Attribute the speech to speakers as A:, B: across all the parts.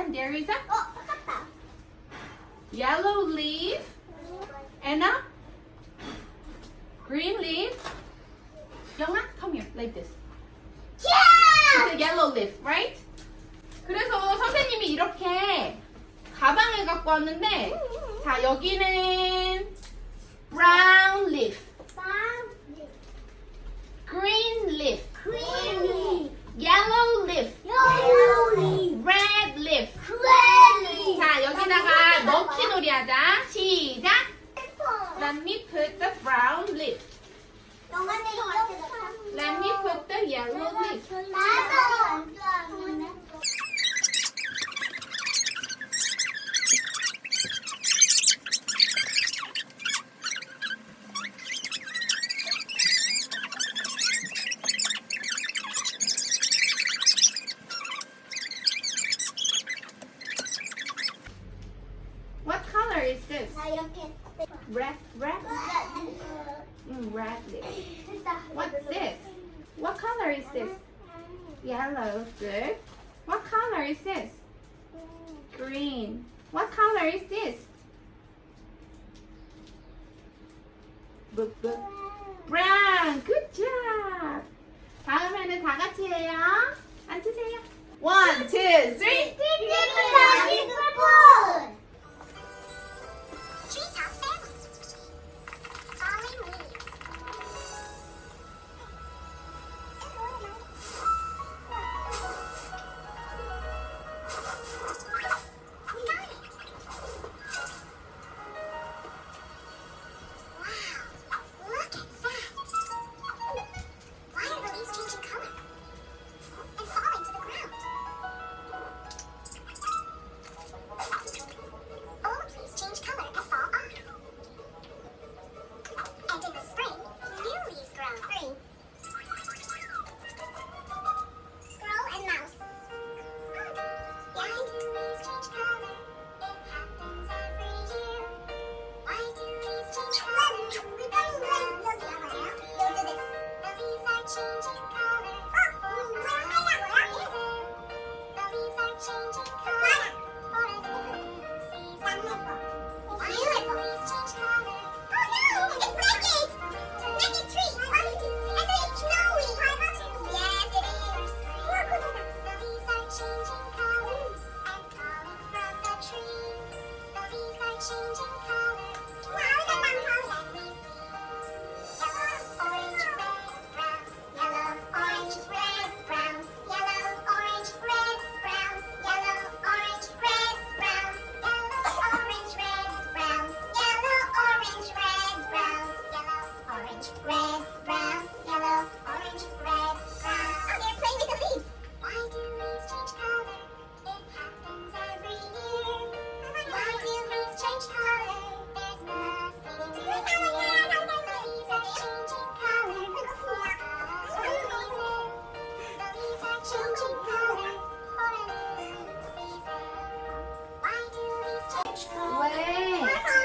A: And there is a
B: 아깝다.
A: yellow leaf and a green leaf. 영아, come here, like this. It's a yellow leaf, right? 그래서 선생님이 이렇게 가방을 갖고 왔는데, 자, 여기는 brown leaf, green leaf, yellow leaf, red leaf. 자, 여기다가 넣기 놀이 하자. 시작. Let me put the brown leaf. Let me put the yellow leaf. What color is this? Red leaf. What's this? What color is this? Yellow. Good. What color is this? Green. What color is this? Brown. Good job. 다음에는 다 같이 해요. 앉으세요. 1, 2, 3.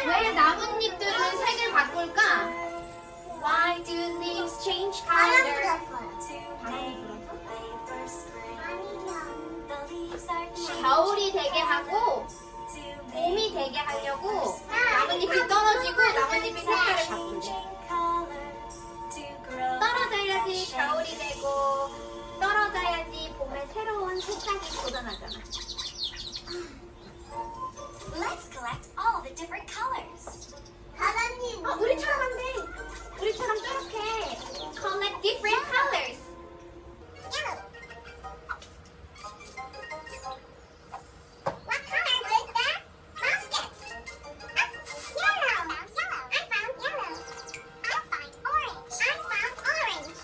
A: 왜 나뭇잎들은 색을 바꿀까?
C: Why do leaves change color? 겨울이 되게 하고 봄이 되게 하려고 나뭇잎이 떨어지고 나뭇잎이 색깔을 바꾼대. 떨어져야지 겨울이 되고 떨어져야지 봄에 새로운 색깔이 돋아나잖아.
B: Let's collect all the different colors. 사장님.
C: 우리처럼 한대. 우리처럼 저렇게 collect different colors.
B: Yellow. What color was that basket? Yellow. I found yellow. I find orange. I found orange.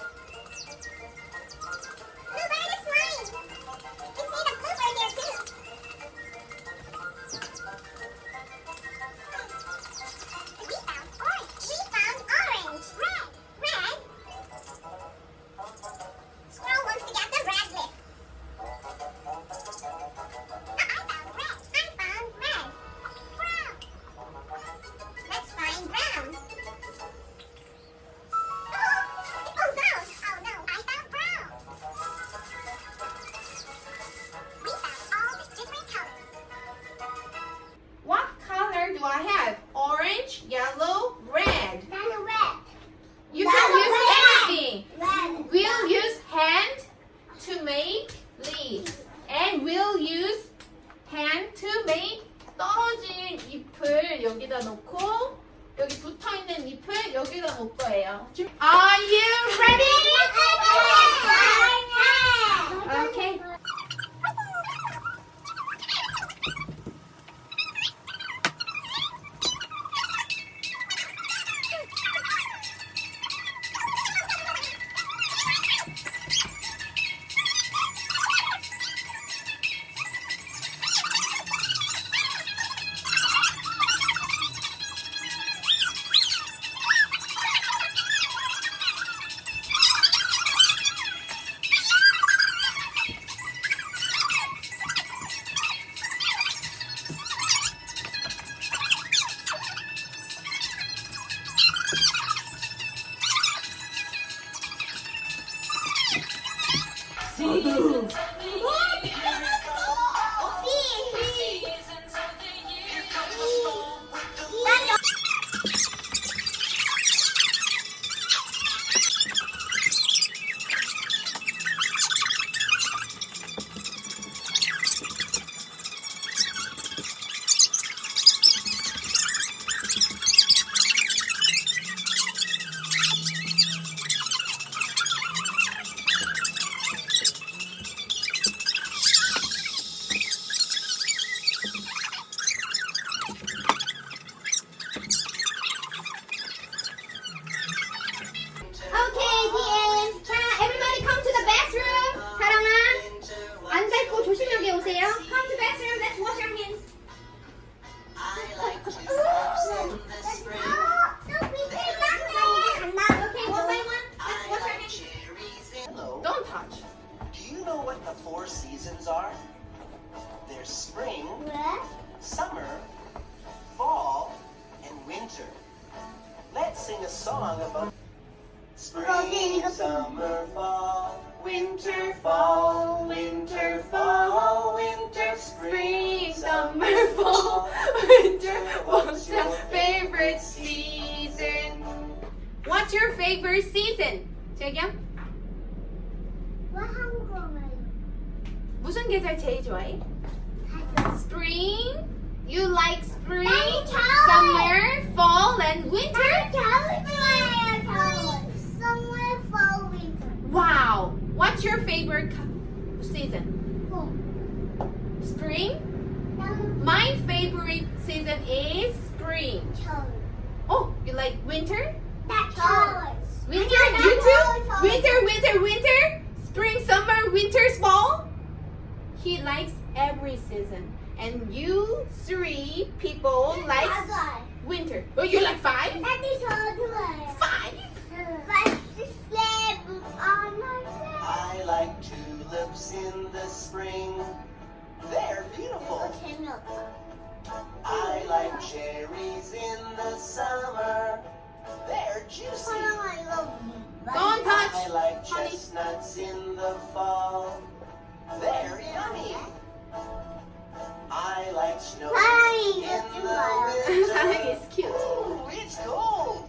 B: Bluebird is flying. We see the bluebird there too.
A: 놓고 여기 붙어있는 잎을 여기다 놓을 거예요. Are you ready? Okay.
C: Okay, the end. 자, everybody come to the bathroom. 사랑아, 안 밟고 조심하게 오세요. Come to bathroom. Let's wash our hands. Okay, one by one. Let's wash our hands.
D: Hello.
A: Don't touch.
D: Do you know what the 4 seasons are? There's spring, summer, fall, and winter. Let's sing a song about spring, summer, fall, winter, fall, winter, fall, winter, spring, summer, fall, winter.
A: What's your favorite season? What's your favorite season? 재경, 무슨 계절 제일 좋아해? Spring? You like spring, summer, fall, and winter? Wow! What's your favorite season? Spring? My favorite season is spring. Oh, you like winter? Winter? You too? Winter? Spring, summer, winter, fall? He likes every season. And you 3 people like winter. Oh, you like 5? 5?
D: I like tulips in the spring. They're beautiful. I like cherries in the summer. They're juicy.
A: Don't touch.
D: I like chestnuts in the fall. They're yummy. I like snow in the
A: 사랑이
D: winter.
A: is cute.
D: Ooh, it's cold.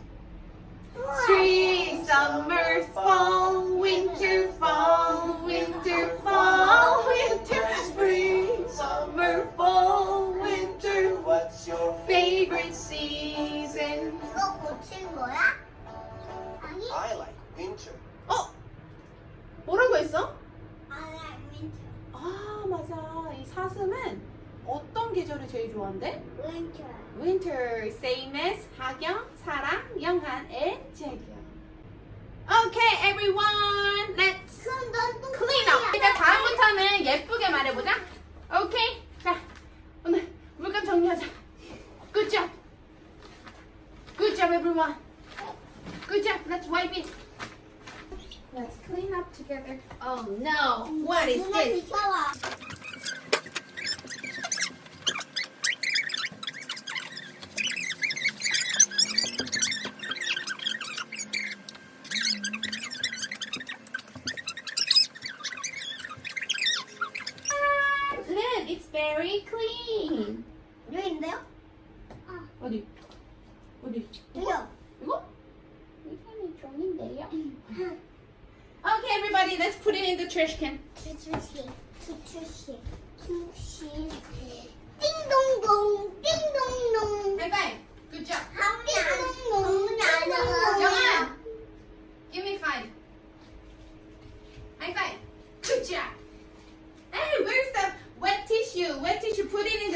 A: Spring, summer, fall, winter, fall, winter, fall, winter, spring, summer, fall, winter.
D: What's your
A: Favorite season?
D: I like winter.
A: 어? 뭐라고 했어? 아 맞아. 이 사슴은 어떤 계절을 제일 좋아한대? Winter, same as 하경, 사랑, 영한, and 재경. Okay, everyone, let's clean up. 일단 다음부터는 예쁘게 말해보자. Okay, 자 오늘 물감 정리하자. Good job. Good job, everyone. Good job. Let's wipe it. Let's clean up together. Oh no, what is this? Look, it's very clean. 어디? 어디? 이거? 이거는 종인데요. Okay, everybody, let's put it in the trash can.
B: 띵동동 띵동동
A: High five. Good job.
B: 너무 잘하고.
A: 영아, give me 5. High five. Good job. Hey, where's the wet tissue? Wet tissue, put it in